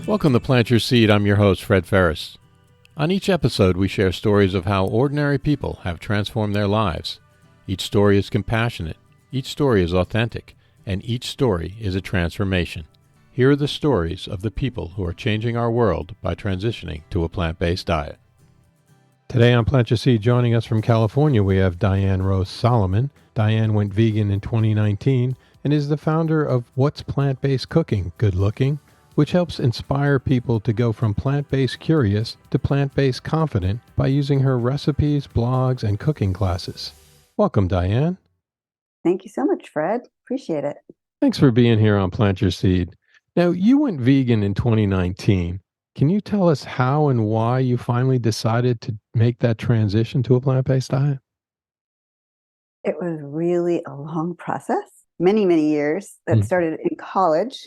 Welcome to Plant Your Seed. I'm your host, Fred Ferris. On each episode, we share stories of how ordinary people have transformed their lives. Each story is compassionate, each story is authentic, and each story is a transformation. Here are the stories of the people who are changing our world by transitioning to a plant-based diet. Today on Plant Your Seed, joining us from California, we have Diane Rose-Solomon. Diane went vegan in 2019 and is the founder of What's Plant-Based Cooking, Good Looking, which helps inspire people to go from plant-based curious to plant-based confident by using her recipes, blogs, and cooking classes. Welcome, Diane. Thank you so much, Fred. Appreciate it. Thanks for being here on Plant Your Seed. Now, you went vegan in 2019. Can you tell us how and why you finally decided to make that transition to a plant-based diet? It was really a long process, many, many years that started in college.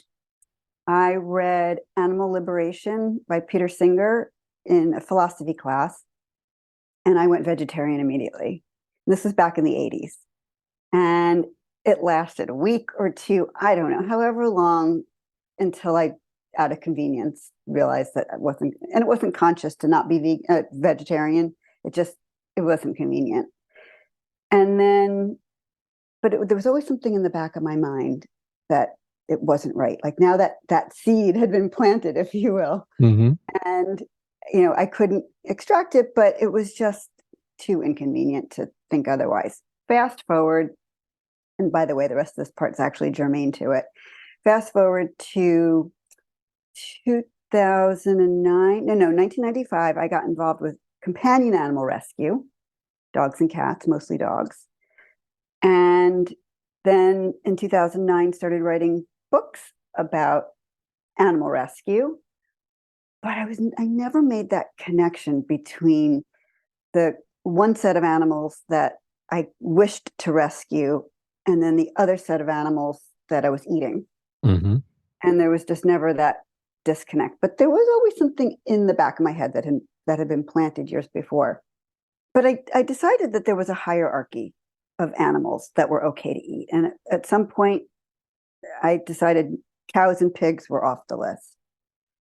I read Animal Liberation by Peter Singer in a philosophy class, and I went vegetarian immediately. This was back in the 80s. And it lasted a week or two, I don't know, however long, until I, out of convenience, realized that it wasn't conscious to not be vegetarian. It wasn't convenient. And then, there was always something in the back of my mind that it wasn't right. Like now that seed had been planted, if you will. Mm-hmm. And, I couldn't extract it, but it was just too inconvenient to think otherwise. Fast forward, and by the way, the rest of this part is actually germane to it. Fast forward to 1995, I got involved with companion animal rescue, dogs and cats, mostly dogs. And then in 2009, started writing books about animal rescue. But I never made that connection between the one set of animals that I wished to rescue and then the other set of animals that I was eating. Mm-hmm. And there was just never that disconnect. But there was always something in the back of my head that had been planted years before. But I decided that there was a hierarchy of animals that were okay to eat. And at some point, I decided cows and pigs were off the list.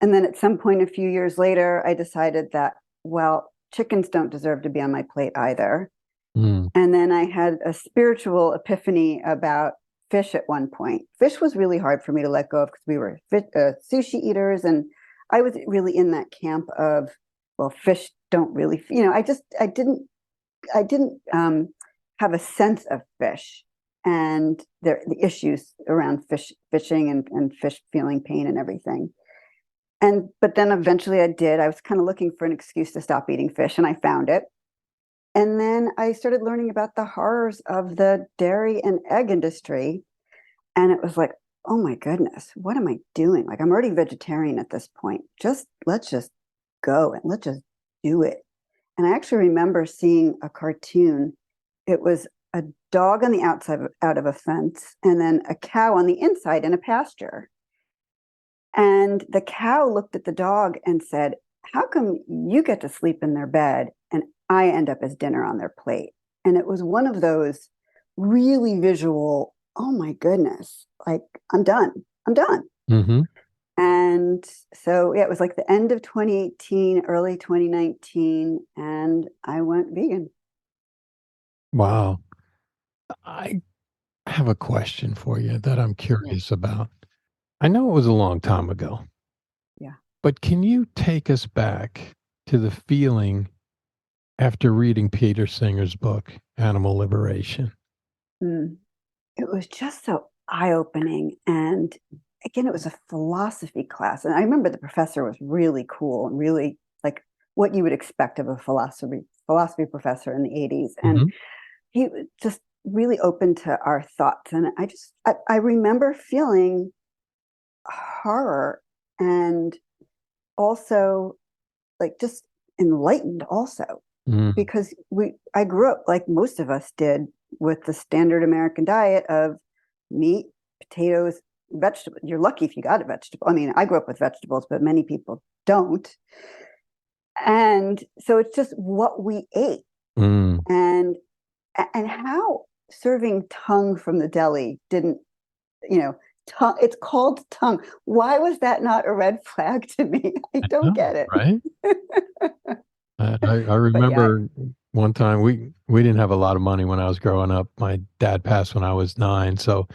And then at some point, a few years later, I decided that, well, chickens don't deserve to be on my plate either. Mm. And then I had a spiritual epiphany about fish at one point. Fish was really hard for me to let go of because we were sushi eaters. And I was really in that camp of, well, fish don't really, I didn't have a sense of fish and the issues around fishing and fish feeling pain and everything. But then eventually I did. I was kind of looking for an excuse to stop eating fish, and I found it. And then I started learning about the horrors of the dairy and egg industry. And it was like, oh my goodness, what am I doing? Like, I'm already vegetarian at this point. Let's just go and let's just do it. And I actually remember seeing a cartoon. It was a dog on the outside out of a fence and then a cow on the inside in a pasture. And the cow looked at the dog and said, how come you get to sleep in their bed and I end up as dinner on their plate? And it was one of those really visual, oh my goodness, like I'm done. Mm-hmm. And so, it was like the end of 2018, early 2019, and I went vegan. Wow. I have a question for you that I'm curious about. I know it was a long time ago. Yeah. But can you take us back to the feeling after reading Peter Singer's book, Animal Liberation? It was just so eye-opening. And again, it was a philosophy class. And I remember the professor was really cool and really like what you would expect of a philosophy professor in the 80s. And he was just really open to our thoughts. And I remember feeling horror and also like just enlightened also because I grew up like most of us did with the standard American diet of meat, potatoes, vegetables. You're lucky if you got a vegetable. I mean, I grew up with vegetables, but many people don't. And so it's just what we ate and how serving tongue from the deli didn't tongue. It's called tongue. Why was that not a red flag to me? I don't No, get it. right? I But yeah. remember one time we didn't have a lot of money when I was growing up. My dad passed when I was 9, so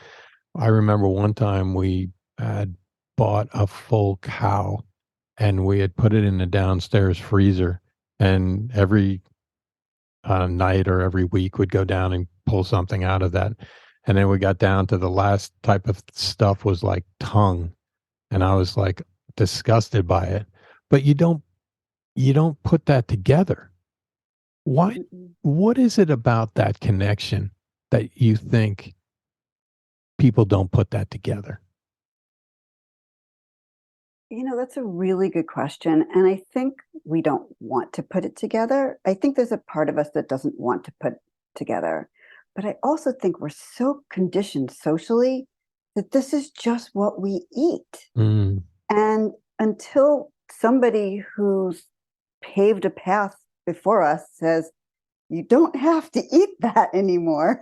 I remember one time we had bought a full cow and we had put it in the downstairs freezer, and every night or every week would go down and pull something out of that. And then we got down to the last type of stuff was like tongue, and I was like disgusted by it. But you don't put that together. Why? Mm-mm. What is it about that connection that you think people don't put that together? That's a really good question. And I think we don't want to put it together. I think there's a part of us that doesn't want to put together. But I also think we're so conditioned socially that this is just what we eat. Mm, And until somebody who's paved a path before us says, you don't have to eat that anymore,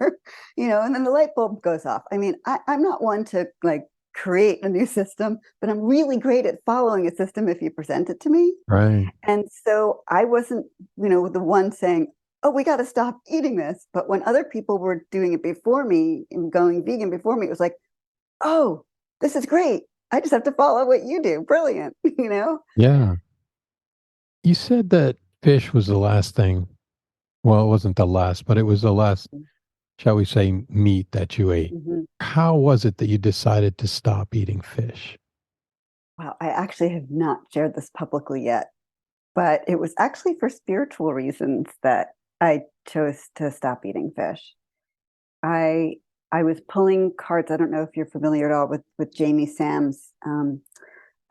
and then the light bulb goes off. I mean, I'm not one to like create a new system, but I'm really great at following a system if you present it to me. right. And so I wasn't, the one saying, oh, we got to stop eating this. But when other people were doing it before me and going vegan before me, it was like, oh, this is great. I just have to follow what you do. Brilliant, Yeah. You said that fish was the last thing. Well, it wasn't the last, but it was the last, shall we say, meat that you ate. Mhm. How was it that you decided to stop eating fish? Wow, I actually have not shared this publicly yet, but it was actually for spiritual reasons that I chose to stop eating fish. I I was pulling cards. I don't know if you're familiar at all with Jamie Sam's.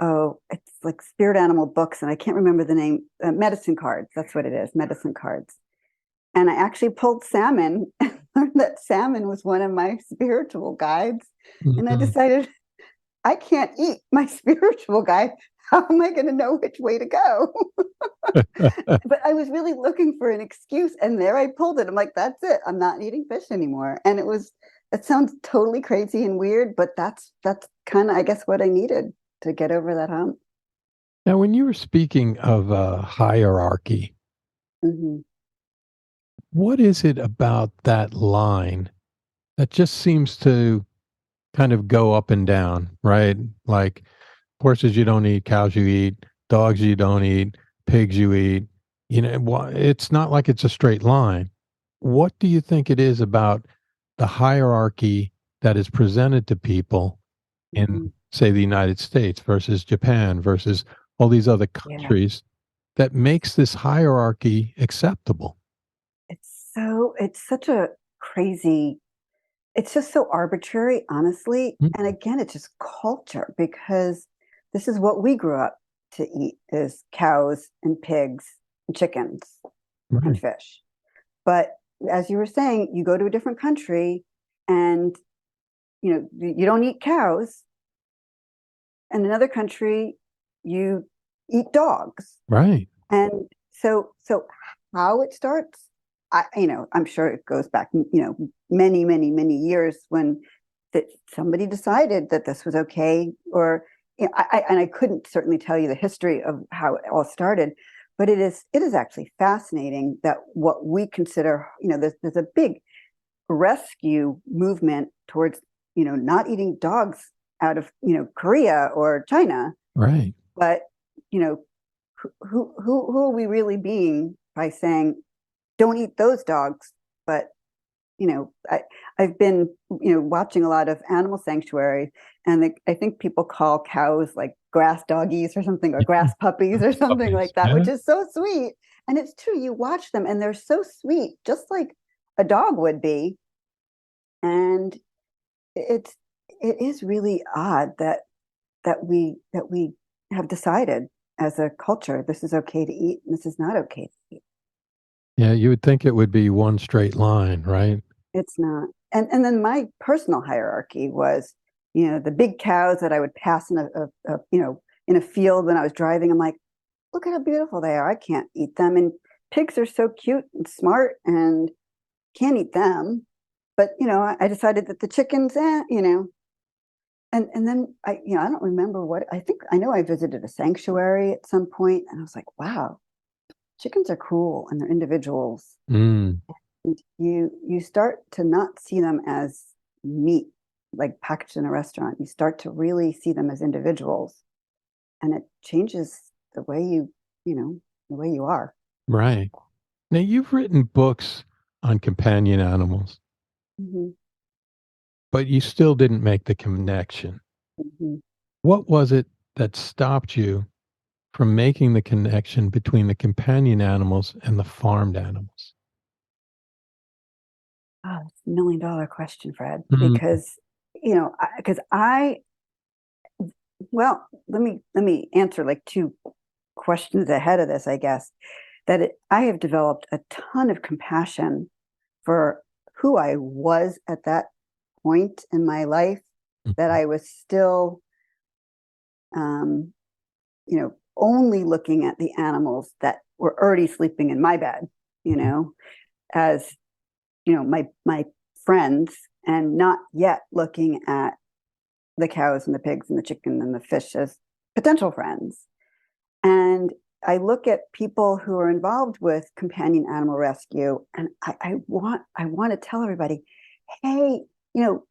Oh, it's like spirit animal books, and I can't remember the name. Medicine cards. That's what it is. Medicine cards. And I actually pulled salmon and learned that salmon was one of my spiritual guides. And I Mhm. decided I can't eat my spiritual guide. How am I going to know which way to go? But I was really looking for an excuse, and there I pulled it. I'm like, that's it. I'm not eating fish anymore. And it sounds totally crazy and weird, but that's kind of, I guess, what I needed to get over that hump. Now, when you were speaking of hierarchy, Hmm. what is it about that line that just seems to kind of go up and down, right? Like horses you don't eat, cows you eat, dogs you don't eat, pigs you eat. It's not like it's a straight line. What do you think it is about the hierarchy that is presented to people in, Hmm. say, the United States versus Japan versus all these other Yeah. countries that makes this hierarchy acceptable? It's such a crazy, it's just so arbitrary, honestly. Mm, And again, it's just culture because this is what we grew up to eat is cows and pigs and chickens and right, fish. But as you were saying, you go to a different country and you don't eat cows. In another country, you eat dogs. right, And so how it starts, I'm sure it goes back, many, many, many years when that somebody decided that this was okay, or and I couldn't certainly tell you the history of how it all started, but it is actually fascinating that what we consider, there's a big rescue movement towards, not eating dogs out of, Korea or China, right. but you know who are we really being by saying don't eat those dogs? But I've been watching a lot of animal sanctuary, and I think people call cows like grass doggies or something, or grass puppies or something Puppies. like that, Yeah. which is so sweet. And it's true, you watch them and they're so sweet, just like a dog would be. And it's it is really odd that we have decided as a culture this is okay to eat and this is not okay to eat. Yeah, you would think it would be one straight line, right? It's not. And then my personal hierarchy was, the big cows that I would pass in a field when I was driving. I'm like, look at how beautiful they are. I can't eat them. And pigs are so cute and smart and can't eat them. But I decided that the chickens, and then I don't remember what I think. I know I visited a sanctuary at some point, and I was like, wow, chickens are cool and they're individuals. Mm, And you start to not see them as meat, like packaged in a restaurant. You start to really see them as individuals, and it changes the way the way you are. right. Now, you've written books on companion animals, Hmm. but you still didn't make the connection. Hmm. What was it that stopped you from making the connection between the companion animals and the farmed animals? Oh, it's $1 million question, Fred, Mm, because because I well, let me answer like two questions ahead of this, I guess. I have developed a ton of compassion for who I was at that point in my life, that mhm, I was still, um, only looking at the animals that were already sleeping in my bed, mhm, as my friends, and not yet looking at the cows and the pigs and the chicken and the fish as potential friends. And I look at people who are involved with companion animal rescue, and I want to tell everybody, hey, you know,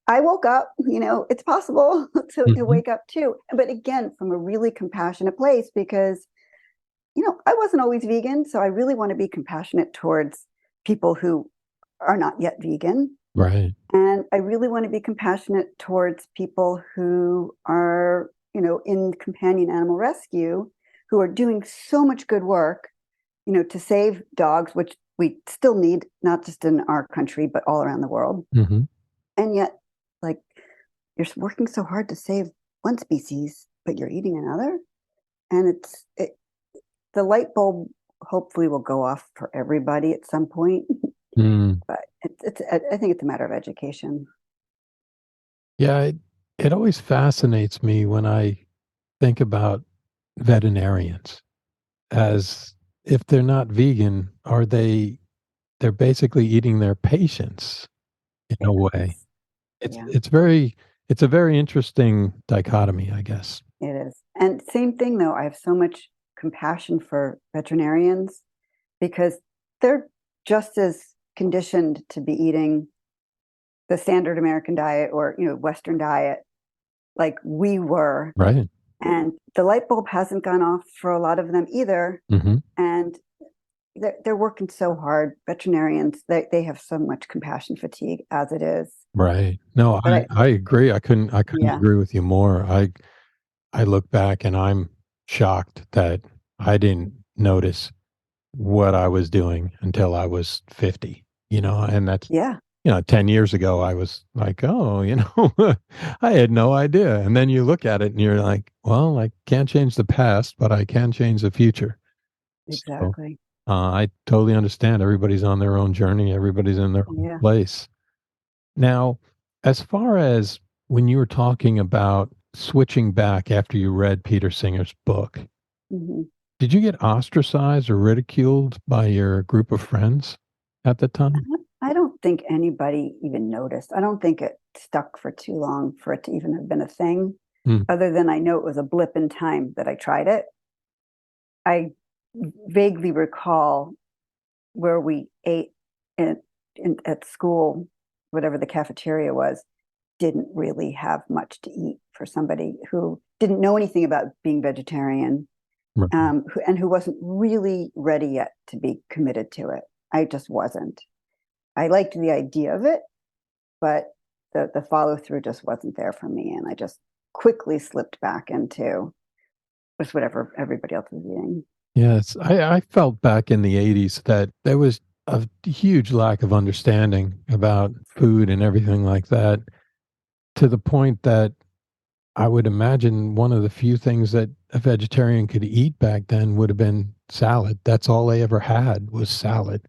I woke up, it's possible to mhm. wake up too. But again, from a really compassionate place, because, I wasn't always vegan. So I really want to be compassionate towards people who are not yet vegan. Right. And I really want to be compassionate towards people who are, in companion animal rescue, who are doing so much good work, to save dogs, which we still need, not just in our country, but all around the world. Mhm. And yet, like, you're working so hard to save one species, but you're eating another. And the light bulb hopefully will go off for everybody at some point. Mm. But I think it's a matter of education. Yeah, it always fascinates me when I think about veterinarians as if they're not vegan, are they're basically eating their patients in Yeah, a way. It's yeah, it's very it's a very interesting dichotomy, I guess. it is. And same thing though, I have so much compassion for veterinarians because they're just as conditioned to be eating the standard American diet, or, Western diet, like we were. Right. And the light bulb hasn't gone off for a lot of them either. Mhm. And they're working so hard. Veterinarians, they have so much compassion fatigue as it is. Right. No, But I agree. I couldn't yeah, agree with you more. I look back and I'm shocked that I didn't notice what I was doing until I was 50, and that's, yeah, 10 years ago, I was like, oh, I had no idea. And then you look at it and you're like, well, I can't change the past, but I can change the future. So exactly. I totally understand. Everybody's on their own journey, everybody's in their own Yeah. place. Now, as far as when you were talking about switching back after you read Peter Singer's book, Hmm. did you get ostracized or ridiculed by your group of friends at the time? I don't think anybody even noticed. I don't think it stuck for too long for it to even have been a thing, Mm, other than I know it was a blip in time that I tried it. I vaguely recall where we ate at school, whatever the cafeteria was, didn't really have much to eat for somebody who didn't know anything about being vegetarian, right. who wasn't really ready yet to be committed to it. I just wasn't. I liked the idea of it, but the follow through just wasn't there for me, and I just quickly slipped back into just whatever everybody else was eating. Yes, I felt back in the 80s that there was a huge lack of understanding about food and everything like that, to the point that I would imagine one of the few things that a vegetarian could eat back then would have been salad. That's all they ever had was salad.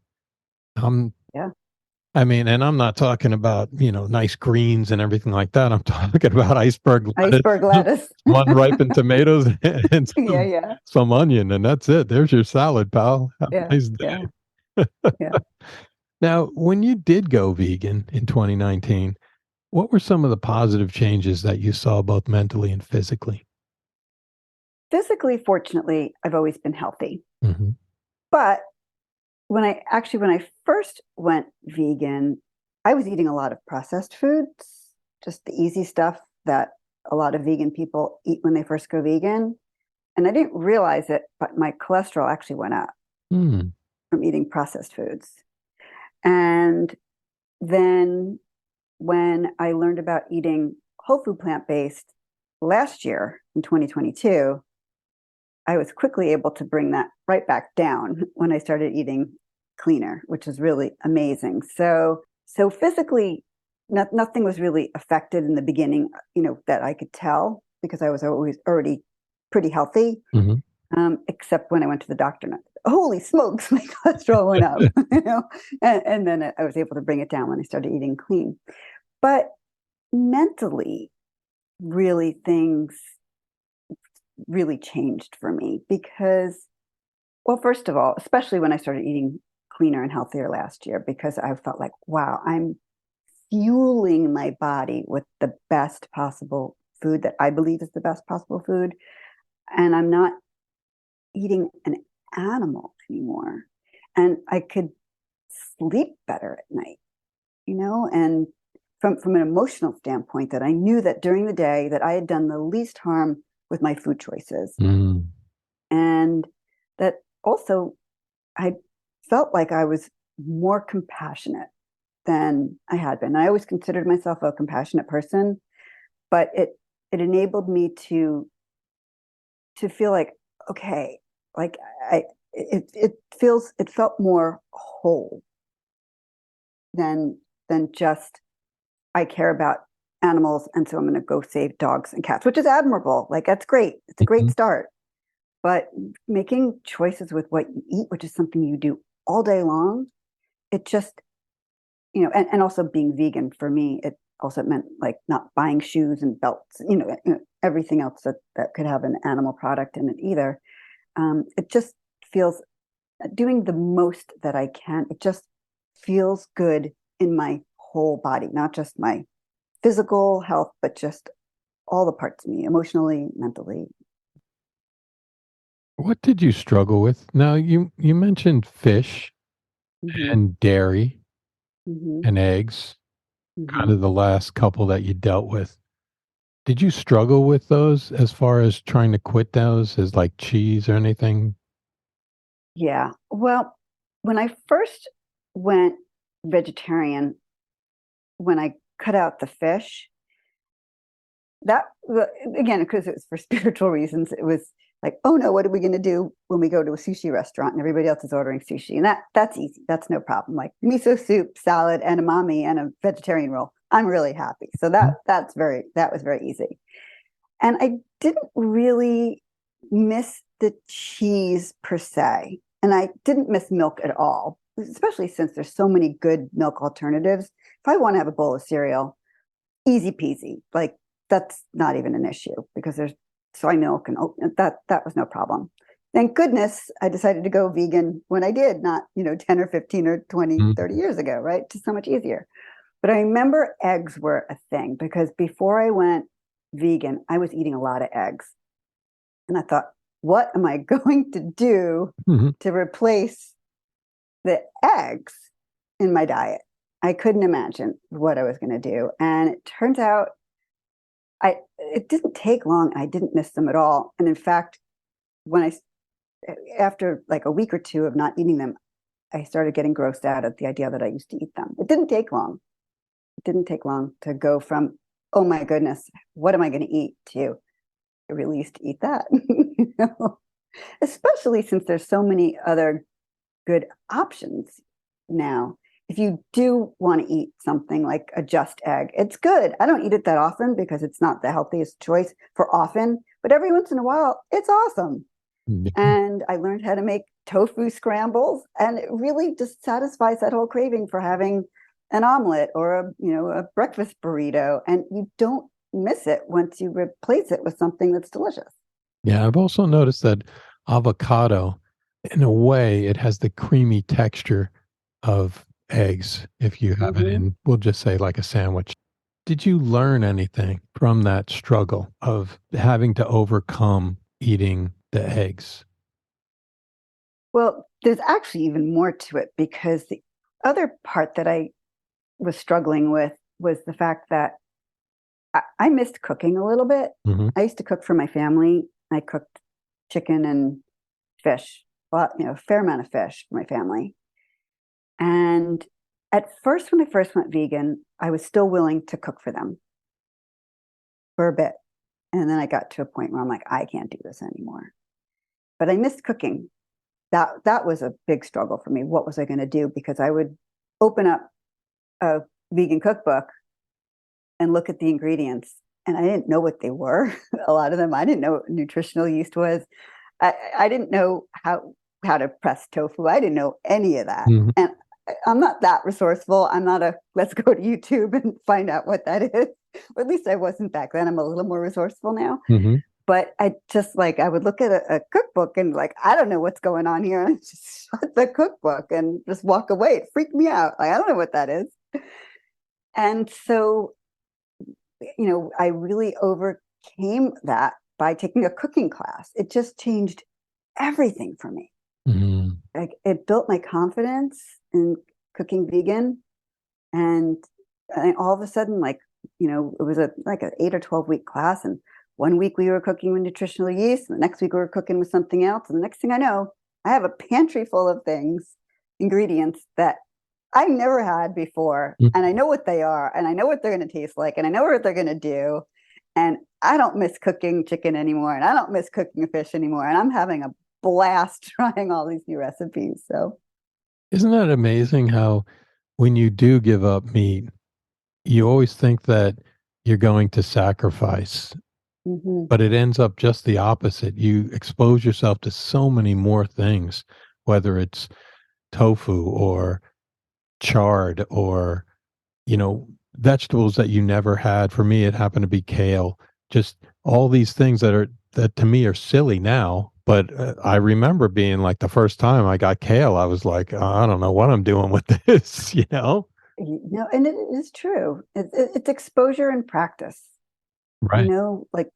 Um, Yeah, I mean, and I'm not talking about, nice greens and everything like that. I'm talking about iceberg lettuce, iceberg lettuce. some unripened tomatoes, and Yeah, yeah, some onion, and that's it. There's your salad, pal. Have a yeah, nice yeah, day. yeah. Now, when you did go vegan in 2019, What were some of the positive changes that you saw both mentally and physically? Physically, fortunately, I've always been healthy. Hmm. But when I first went vegan, I was eating a lot of processed foods, just the easy stuff that a lot of vegan people eat when they first go vegan. And I didn't realize it, but my cholesterol actually went up Mm. from eating processed foods. And then when I learned about eating whole food plant-based last year in 2022, I was quickly able to bring that right back down when I started eating cleaner, which is really amazing. So physically, nothing was really affected in the beginning, that I could tell because I was always already pretty healthy, Hmm. except when I went to the doctor. And holy smokes, my cholesterol went up, and then I was able to bring it down when I started eating clean. But mentally, really things really changed for me because, well, first of all, especially when I started eating cleaner and healthier last year, because I felt like, wow, I'm fueling my body with the best possible food that I believe is the best possible food. And I'm not eating an animal anymore. And I could sleep better at night, and from an emotional standpoint, that I knew that during the day that I had done the least harm with my food choices. Mm. And that also I felt like I was more compassionate than I had been. I always considered myself a compassionate person, but it enabled me to feel like, okay, like it felt more whole than just I care about animals, and so I'm going to go save dogs and cats, which is admirable. Like that's great. It's a great Mhm. start. But making choices with what you eat, which is something you do all day long, it just, and also being vegan for me, it also meant like not buying shoes and belts, everything else that could have an animal product in it either. It just feels doing the most that I can. It just feels good in my whole body, not just my physical health, but just all the parts of me, emotionally, mentally. What did you struggle with? Now you mentioned fish Hmm. and dairy Hmm. and eggs, kind Hmm. of the last couple that you dealt with. Did you struggle with those as far as trying to quit those as like cheese or anything? Yeah. Well, when I first went vegetarian, when I cut out the fish, that again, because it was for spiritual reasons, it was like, oh no, what are we going to do when we go to a sushi restaurant and everybody else is ordering sushi? And that's easy. That's no problem. Like miso soup, salad, and edamame, and a vegetarian roll. I'm really happy. So Mhm. that was very easy. And I didn't really miss the cheese per se. And I didn't miss milk at all, especially since there's so many good milk alternatives. If I want to have a bowl of cereal, easy peasy. Like that's not even an issue because there's soy milk and that was no problem. Thank goodness I decided to go vegan when I did, not, 10 or 15 or 20, Mhm. 30 years ago, right? Just so much easier. But I remember eggs were a thing because before I went vegan, I was eating a lot of eggs. And I thought, what am I going to do Mhm. to replace the eggs in my diet? I couldn't imagine what I was going to do. And it turns out it didn't take long. I didn't miss them at all. And in fact, when after like a week or two of not eating them, I started getting grossed out at the idea that I used to eat them. It didn't take long. It didn't take long to go from, oh my goodness, what am I going to eat, to release to eat that. Especially since there's so many other good options now. If you do want to eat something like a just egg, it's good. I don't eat it that often because it's not the healthiest choice for often, but every once in a while, it's awesome. Mhm. And I learned how to make tofu scrambles, and it really just satisfies that whole craving for having an omelet or a breakfast burrito, and you don't miss it once you replace it with something that's delicious. Yeah, I've also noticed that avocado, in a way, it has the creamy texture of eggs if you have it Hmm. in, we'll just say like a sandwich. Did you learn anything from that struggle of having to overcome eating the eggs? Well, there's actually even more to it because the other part that I was struggling with was the fact that I missed cooking a little bit. Hmm. I used to cook for my family. I cooked chicken and fish, well, a fair amount of fish for my family. And at first, when I first went vegan, I was still willing to cook for them for a bit. And then I got to a point where I'm like, I can't do this anymore. But I missed cooking. That was a big struggle for me. What was I going to do? Because I would open up a vegan cookbook and look at the ingredients, and I didn't know what they were. A lot of them, I didn't know what nutritional yeast was. I didn't know how to press tofu. I didn't know any of that. Hmm. And I'm not that resourceful. I'm not a let's go to YouTube and find out what that is. Or at least I wasn't back then. I'm a little more resourceful now. Hmm. But I just like I would look at a cookbook and like I don't know what's going on here. And just shut the cookbook and just walk away. It freaked me out. Like I don't know what that is. And so I really overcame that by taking a cooking class. It just changed everything for me. Hmm. Like it built my confidence in cooking vegan, and all of a sudden, like it was like an 8 or 12 week class, and one week we were cooking with nutritional yeast, and the next week we were cooking with something else, and the next thing I know, I have a pantry full of things, ingredients that I never had before, and I know what they are, and I know what they're going to taste like, and I know what they're going to do, and I don't miss cooking chicken anymore, and I don't miss cooking fish anymore, and I'm having a blast trying all these new recipes. So, Isn't that amazing how when you do give up meat, you always think that you're going to sacrifice, mhm. but it ends up just the opposite. You expose yourself to so many more things, whether it's tofu or chard or, vegetables that you never had. For me, it happened to be kale. Just all these things that to me are silly now. But I remember being like the first time I got kale, I was like, I don't know what I'm doing with this, you know? And it is true. It's exposure and practice, Right. like,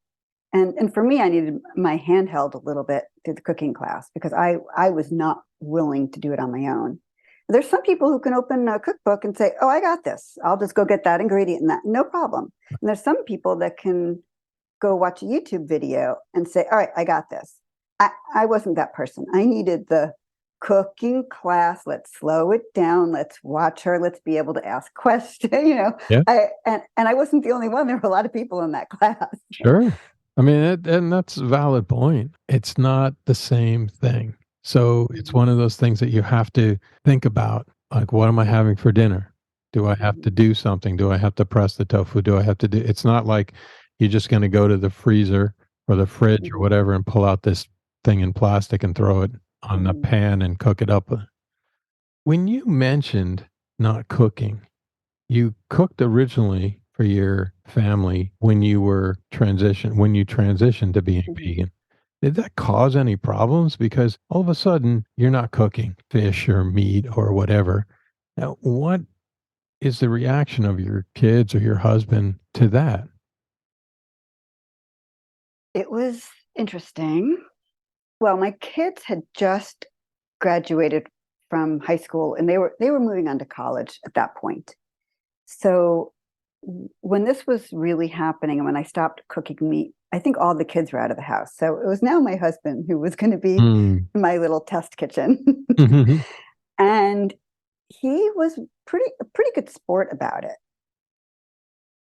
and for me, I needed my handheld a little bit through the cooking class because I was not willing to do it on my own. There's some people who can open a cookbook and say, "Oh, I got this. I'll just go get that ingredient and that, no problem." And there's some people that can go watch a YouTube video and say, "All right, I got this." I wasn't that person. I needed the cooking class. Let's slow it down. Let's watch her. Let's be able to ask questions. Yeah. And I wasn't the only one. There were a lot of people in that class. Sure. I mean, and that's a valid point. It's not the same thing. So it's one of those things that you have to think about. Like, what am I having for dinner? Do I have to do something? Do I have to press the tofu? Do I have to do? It's not like you're just going to go to the freezer or the fridge or Mhm. whatever and pull out this thing in plastic and throw it on the Mhm. pan and cook it up. When you mentioned not cooking, you cooked originally for your family when you transitioned to being Mhm. vegan. Did that cause any problems? Because all of a sudden you're not cooking fish or meat or whatever. Now, what is the reaction of your kids or your husband to that? It was interesting. Well, my kids had just graduated from high school and they were moving on to college at that point. So when this was really happening and when I stopped cooking meat, I think all the kids were out of the house. So it was now my husband who was going to be Mm. my little test kitchen. And he was a pretty good sport about it.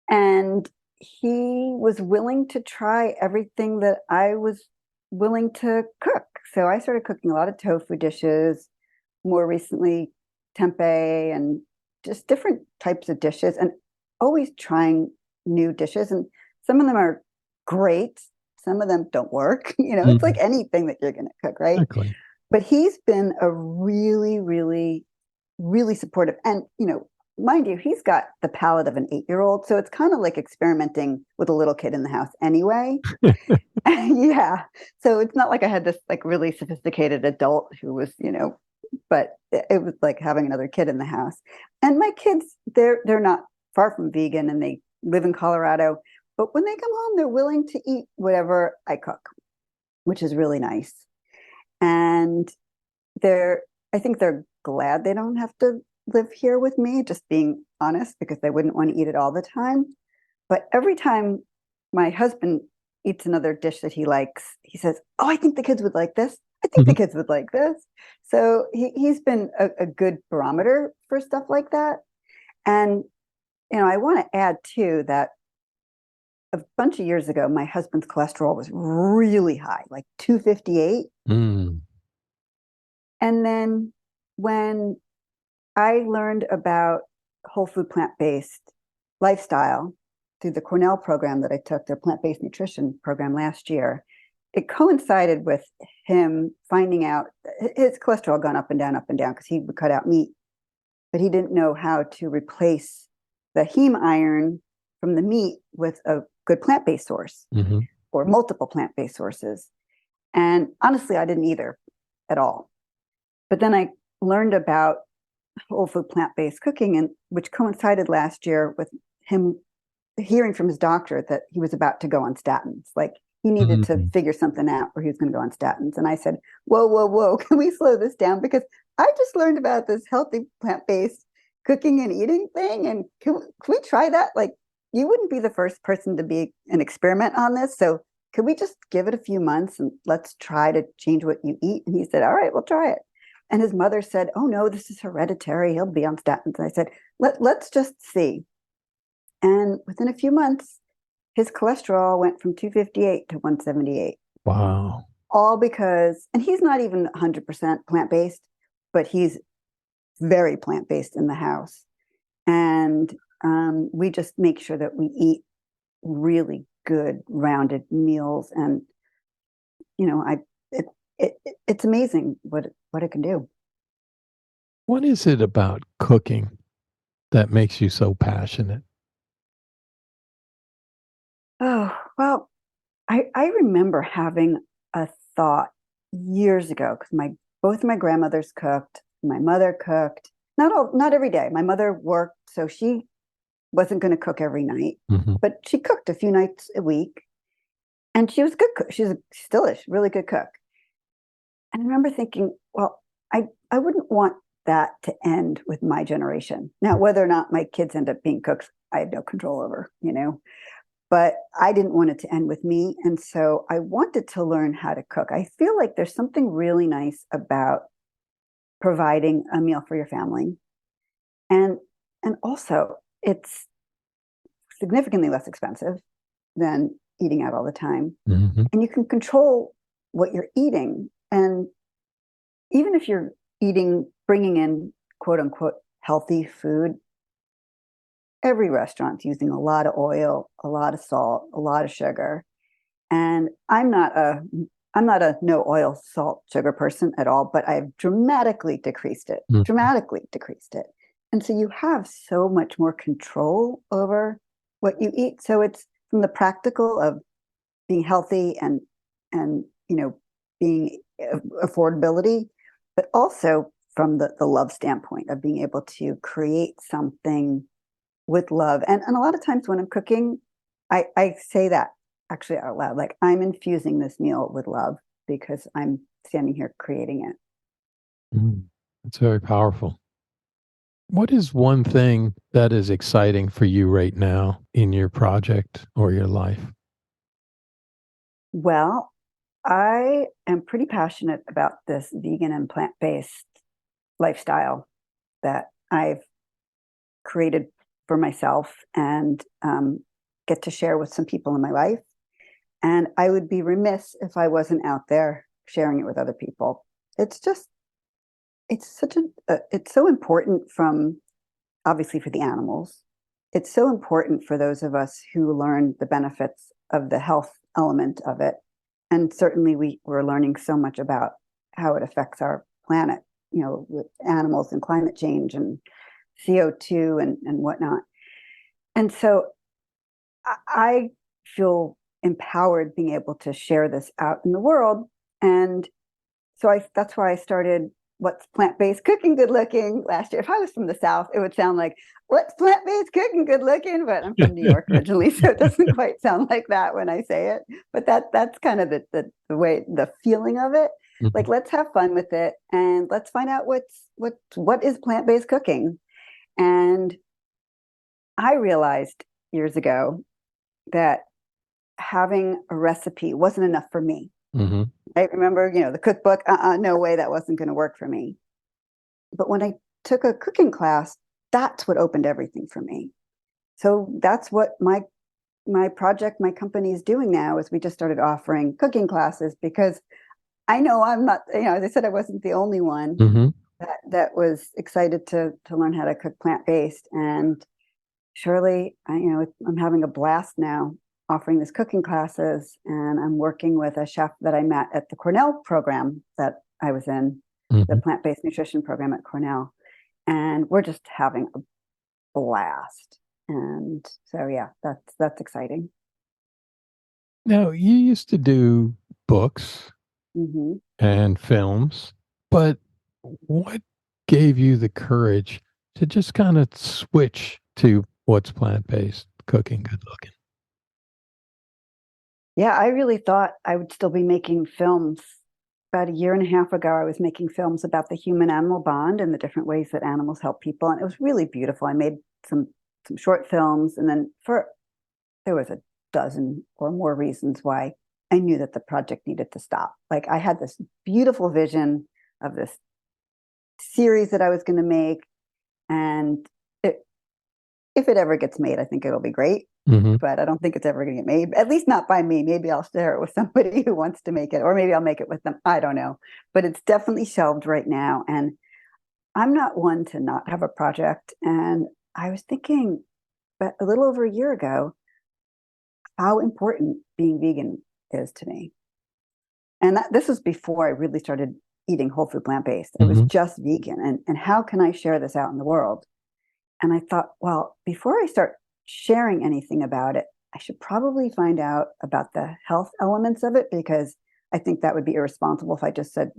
And he was willing to try everything that I was willing to cook. So I started cooking a lot of tofu dishes, more recently tempeh and just different types of dishes and always trying new dishes. And some of them are great, some of them don't work. It's like Mm. anything that you're going to cook, right? Exactly. But he's been a really, really, really supportive. And, mind you, he's got the palate of an 8-year-old. So it's kind of like experimenting with a little kid in the house anyway. Yeah. So it's not like I had this like really sophisticated adult who was, but it was like having another kid in the house. And my kids, they're not far from vegan and they live in Colorado. But when they come home, they're willing to eat whatever I cook, which is really nice. And I think they're glad they don't have to live here with me, just being honest, because they wouldn't want to eat it all the time. But every time my husband eats another dish that he likes, he says, "Oh, I think the kids would like this. I think the kids would like this." So he's been a good barometer for stuff like that. And, I want to add too that a bunch of years ago, my husband's cholesterol was really high, like 258. Mm. And then when I learned about whole food plant-based lifestyle through the Cornell program that I took, their plant-based nutrition program last year, it coincided with him finding out his cholesterol had gone up and down because he would cut out meat, but he didn't know how to replace the heme iron from the meat with a good plant-based source or multiple plant-based sources. And honestly, I didn't either at all. But then I learned about whole food plant-based cooking, and which coincided last year with him hearing from his doctor that he was about to go on statins. Like he needed to figure something out where he was going to go on statins. And I said, whoa, whoa, whoa, can we slow this down? Because I just learned about this healthy plant-based cooking and eating thing. And can we try that? Like, you wouldn't be the first person to be an experiment on this. So could we just give it a few months and let's try to change what you eat? And he said, all right, we'll try it. And his mother said, oh no, this is hereditary. He'll be on statins. And I said, let's just see. And within a few months, his cholesterol went from 258 to 178. Wow. All because, and he's not even 100% plant-based, but he's very plant-based in the house. And we just make sure that we eat really good rounded meals. And, it's amazing what it can do. What is it about cooking that makes you so passionate? Oh, well, I remember having a thought years ago because both my grandmothers cooked, my mother cooked, not every day. My mother worked, so she wasn't going to cook every night, but she cooked a few nights a week, and she was good cook. She's still a really good cook. And I remember thinking, well, I wouldn't want that to end with my generation. Now, whether or not my kids end up being cooks, I had no control over, but I didn't want it to end with me. And so I wanted to learn how to cook. I feel like there's something really nice about providing a meal for your family. And also it's significantly less expensive than eating out all the time. And you can control what you're eating. And even if you're bringing in quote unquote healthy food, every restaurant's using a lot of oil, a lot of salt, a lot of sugar. And I'm not a no oil, salt, sugar person at all, but I've dramatically decreased it. And so you have so much more control over what you eat. So it's from the practical of being healthy and being affordability, but also from the love standpoint of being able to create something with love. And a lot of times when I'm cooking, I say that actually out loud, like I'm infusing this meal with love because I'm standing here creating it. It's very powerful. What is one thing that is exciting for you right now in your project or your life? Well, I am pretty passionate about this vegan and plant-based lifestyle that I've created for myself and get to share with some people in my life. And I would be remiss if I wasn't out there sharing it with other people. It's so important obviously for the animals. It's so important for those of us who learn the benefits of the health element of it. And certainly we're learning so much about how it affects our planet, with animals and climate change and CO2 and whatnot. And so I feel empowered being able to share this out in the world. And so that's why I started what's plant-based cooking good looking last year. If I was from the South, it would sound like, what's plant-based cooking good looking? But I'm from New York originally, so it doesn't quite sound like that when I say it. But that's kind of the way, the feeling of it. Mhm. Like, let's have fun with it and let's find out what is plant-based cooking. And I realized years ago that having a recipe wasn't enough for me. Mm-hmm. I remember, the cookbook, no way, that wasn't going to work for me. But when I took a cooking class, that's what opened everything for me. So that's what my project, my company is doing now, is we just started offering cooking classes, because I know I'm not, as I said, I wasn't the only one Mm-hmm. that was excited to learn how to cook plant-based. And surely, I'm having a blast now offering these cooking classes, and I'm working with a chef that I met at the Cornell program that I was in, the Mm-hmm. plant-based nutrition program at Cornell, and we're just having a blast. And so, yeah, that's exciting. Now, you used to do books Mm-hmm. and films, but what gave you the courage to just kind of switch to what's plant-based cooking good looking? Yeah, I really thought I would still be making films. About a year and a half ago, I was making films about the human-animal bond and the different ways that animals help people, and it was really beautiful. I made some short films, and then there was a dozen or more reasons why I knew that the project needed to stop. Like, I had this beautiful vision of this series that I was going to make, and if it ever gets made, I think it'll be great. Mm-hmm. But I don't think it's ever going to get made, at least not by me. Maybe I'll share it with somebody who wants to make it, or maybe I'll make it with them. I don't know. But it's definitely shelved right now. And I'm not one to not have a project. And I was thinking, but a little over a year ago, how important being vegan is to me. And this was before I really started eating whole food plant-based. I was Mm-hmm. just vegan. And how can I share this out in the world? And I thought, well, before I start sharing anything about it, I should probably find out about the health elements of it, because I think that would be irresponsible if I just said,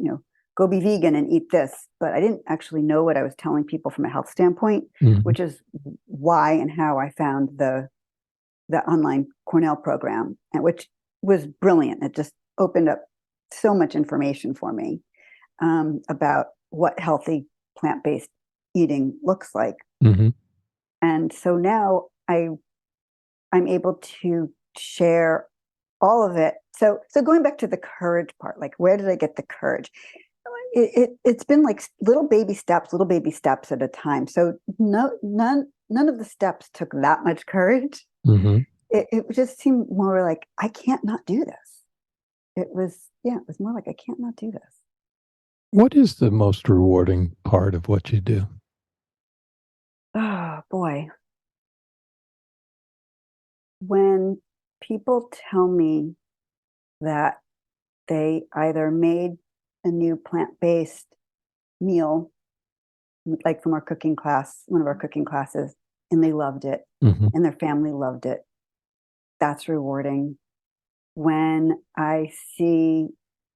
go be vegan and eat this. But I didn't actually know what I was telling people from a health standpoint, Mm-hmm. which is why and how I found the online Cornell program, and which was brilliant. It just opened up so much information for me about what healthy plant-based eating looks like. Mm-hmm. And so now I'm able to share all of it. So going back to the courage part, like, where did I get the courage? It's been like little baby steps at a time. So none of the steps took that much courage. Mm-hmm. It just seemed more like, I can't not do this. It was more like, I can't not do this. What is the most rewarding part of what you do? Oh boy. When people tell me that they either made a new plant-based meal, like from our cooking class, one of our cooking classes, and they loved it, Mm-hmm. and their family loved it, that's rewarding. When I see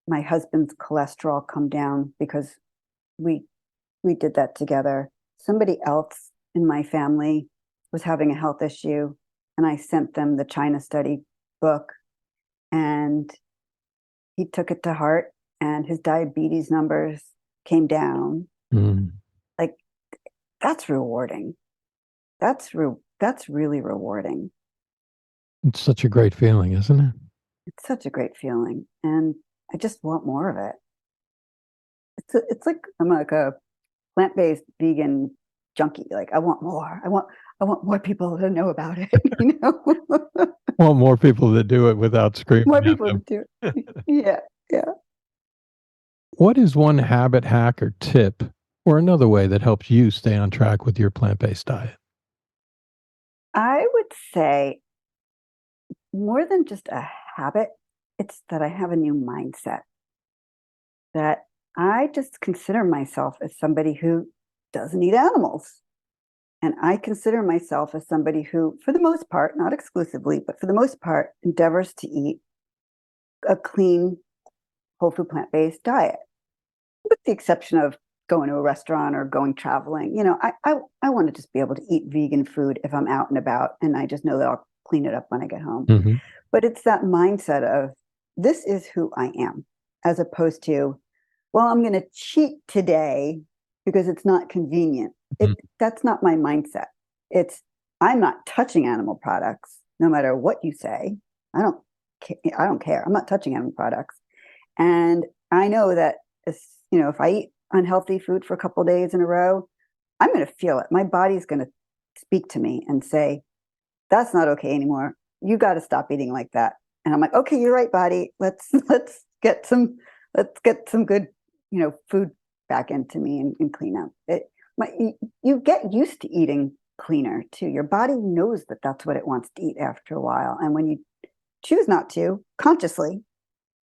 my husband's cholesterol come down because we did that together. Somebody else in my family was having a health issue, and I sent them the China study book, and he took it to heart, and his diabetes numbers came down. Mm. Like, that's rewarding. That's really rewarding. It's such a great feeling, isn't it? It's such a great feeling, and I just want more of it. It's like I'm like a plant-based vegan junkie. Like, I want more. I want more people to know about it. Well, more people that do it without More screaming at people to them. do it. Yeah, yeah. What is one habit, hack, or tip, or another way that helps you stay on track with your plant-based diet? I would say, more than just a habit, it's that I have a new mindset, that I just consider myself as somebody who doesn't eat animals. And I consider myself as somebody who, for the most part, not exclusively, but for the most part, endeavors to eat a clean, whole food, plant-based diet, with the exception of going to a restaurant or going traveling. I want to just be able to eat vegan food if I'm out and about, and I just know that I'll clean it up when I get home. Hmm. But it's that mindset of this is who I am, as opposed to, well, I'm going to cheat today because it's not convenient. That's not my mindset. It's I'm not touching animal products, no matter what you say. I don't I don't care. I'm not touching animal products. And I know that if I eat unhealthy food for a couple of days in a row, I'm going to feel it. My body's going to speak to me and say, that's not okay anymore. You got to stop eating like that. And I'm like, okay, you're right, body. Let's get some good, food back into me and clean up. You get used to eating cleaner too. Your body knows that that's what it wants to eat after a while. And when you choose not to consciously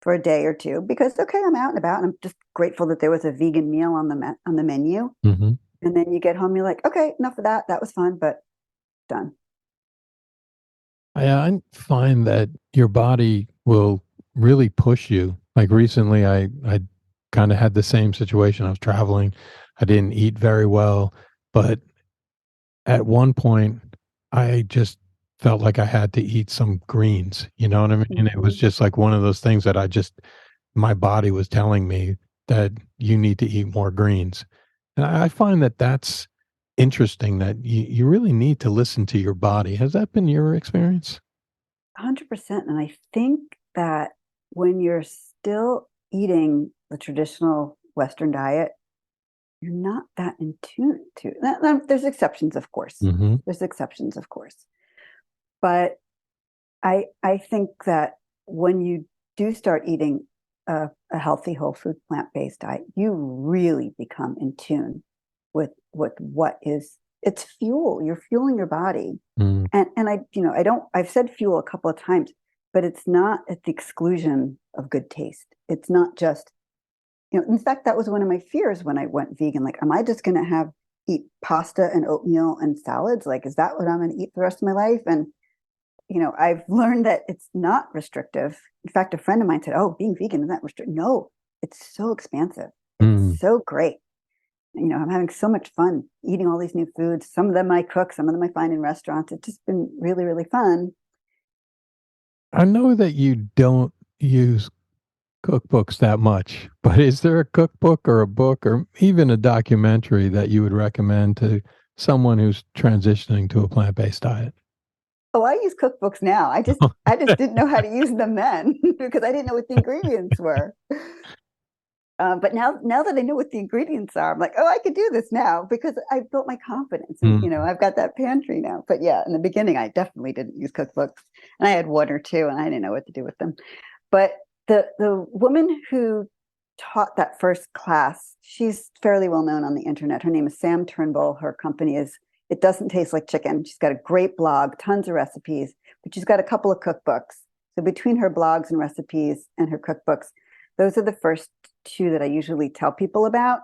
for a day or two, because okay, I'm out and about, and I'm just grateful that there was a vegan meal on the menu. Hmm. And then you get home, you're like, okay, enough of that. That was fun, but done. I find that your body will really push you. Like recently, I kind of had the same situation. I was traveling. I didn't eat very well, but at one point, I just felt like I had to eat some greens. You know what I mean? It was Mm-hmm. just like one of those things that my body was telling me that you need to eat more greens. And I find that that's interesting that you really need to listen to your body. Has that been your experience? 100%. And I think that when you're still eating the traditional Western diet, you're not that in tune to there's exceptions, of course. Hmm. There's exceptions, of course. But I think that when you do start eating a healthy, whole food, plant-based diet, you really become in tune with what is it's fuel. You're fueling your body. Mm. And I've said fuel a couple of times, but it's not at the exclusion of good taste. It's not just, in fact, that was one of my fears when I went vegan. Like, am I just going to eat pasta and oatmeal and salads? Like, is that what I'm going to eat the rest of my life? And, I've learned that it's not restrictive. In fact, a friend of mine said, oh, being vegan is not restrictive. No, it's so expansive. It's Mm. so great. I'm having so much fun eating all these new foods. Some of them I cook, some of them I find in restaurants. It's just been really, really fun. I know that you don't use cookbooks that much, but is there a cookbook or a book or even a documentary that you would recommend to someone who's transitioning to a plant-based diet? Oh, I use cookbooks now. I just didn't know how to use them then because I didn't know what the ingredients were. But now that I know what the ingredients are, I'm like, oh, I could do this now because I've built my confidence and Mm. I've got that pantry now. But yeah, in the beginning, I definitely didn't use cookbooks, and I had one or two, and I didn't know what to do with them. But the woman who taught that first class, she's fairly well known on the internet. Her name is Sam Turnbull. Her company is It Doesn't Taste Like Chicken. She's got a great blog, tons of recipes, but she's got a couple of cookbooks. So between her blogs and recipes and her cookbooks, those are the first two that I usually tell people about.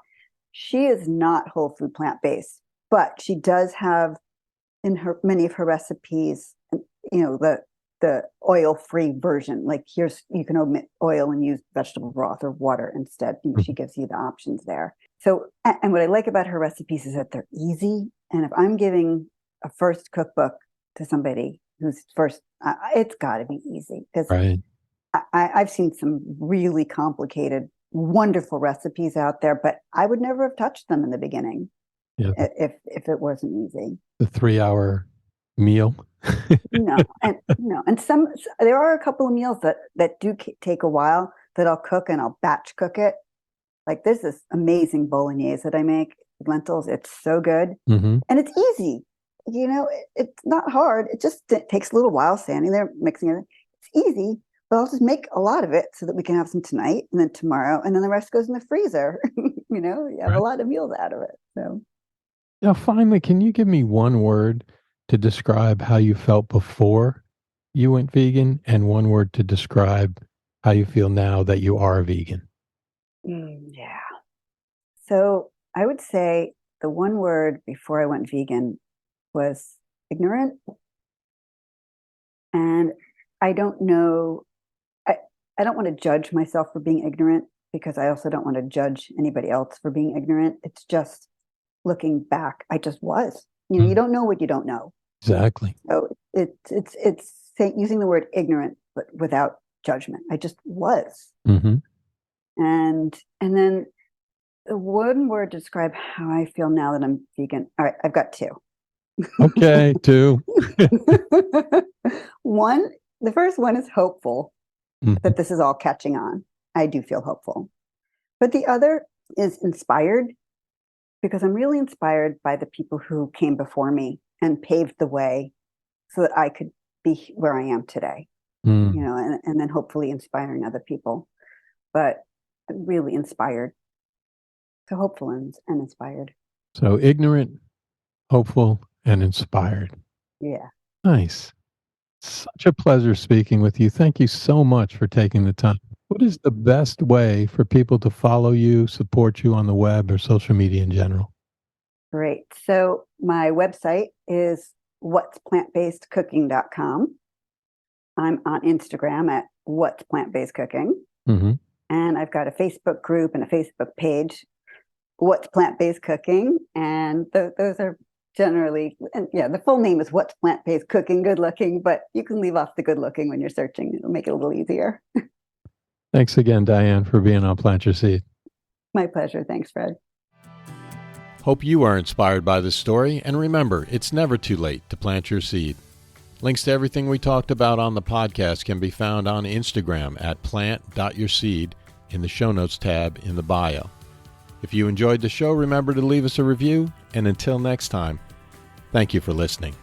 She is not whole food plant-based, but she does have in her many of her recipes, the oil-free version. Like you can omit oil and use vegetable broth or water instead. She gives you the options there. So, and what I like about her recipes is that they're easy. And if I'm giving a first cookbook to somebody who's first, it's got to be easy because Right. I've seen some really complicated, wonderful recipes out there, but I would never have touched them in the beginning Yeah. if it wasn't easy. The 3 hour meal. No, and there are a couple of meals that do take a while that I'll cook and I'll batch cook it. Like there's this amazing bolognese that I make with lentils. It's so good Hmm. and it's easy. It's not hard. It takes a little while standing there mixing it. It's easy, but I'll just make a lot of it so that we can have some tonight and then tomorrow, and then the rest goes in the freezer. You have a Right. lot of meals out of it. So Now, finally, can you give me one word to describe how you felt before you went vegan and one word to describe how you feel now that you are a vegan? yeah. So I would say the one word before I went vegan was ignorant. And I don't know, I don't want to judge myself for being ignorant. because I also don't want to judge anybody else for being ignorant. It's just looking back, I just was. You don't know what you don't know. Exactly. So it's using the word ignorant, but without judgment. I just was. Mm-hmm. And then one word to describe how I feel now that I'm vegan. All right, I've got two. Okay, two. The first one is hopeful that this is all catching on. I do feel hopeful. But the other is inspired, because I'm really inspired by the people who came before me and paved the way so that I could be where I am today. And then hopefully inspiring other people. But really inspired. So hopeful and inspired. So ignorant, hopeful, and inspired. Yeah. Nice. Such a pleasure speaking with you. Thank you so much for taking the time. What is the best way for people to follow you, support you on the web or social media in general? Great. So my website is what'splantbasedcooking.com. I'm on Instagram at What's Plant Based Cooking. Mm-hmm. And I've got a Facebook group and a Facebook page, What's Plant Based Cooking. And those are generally, and the full name is What's Plant Based Cooking, Good Looking, but you can leave off the good looking when you're searching. It'll make it a little easier. Thanks again, Diane, for being on Plant Your Seed. My pleasure. Thanks, Fred. Hope you are inspired by this story, and remember, it's never too late to plant your seed. Links to everything we talked about on the podcast can be found on Instagram at plant.yourseed in the show notes tab in the bio. If you enjoyed the show, remember to leave us a review, and until next time, thank you for listening.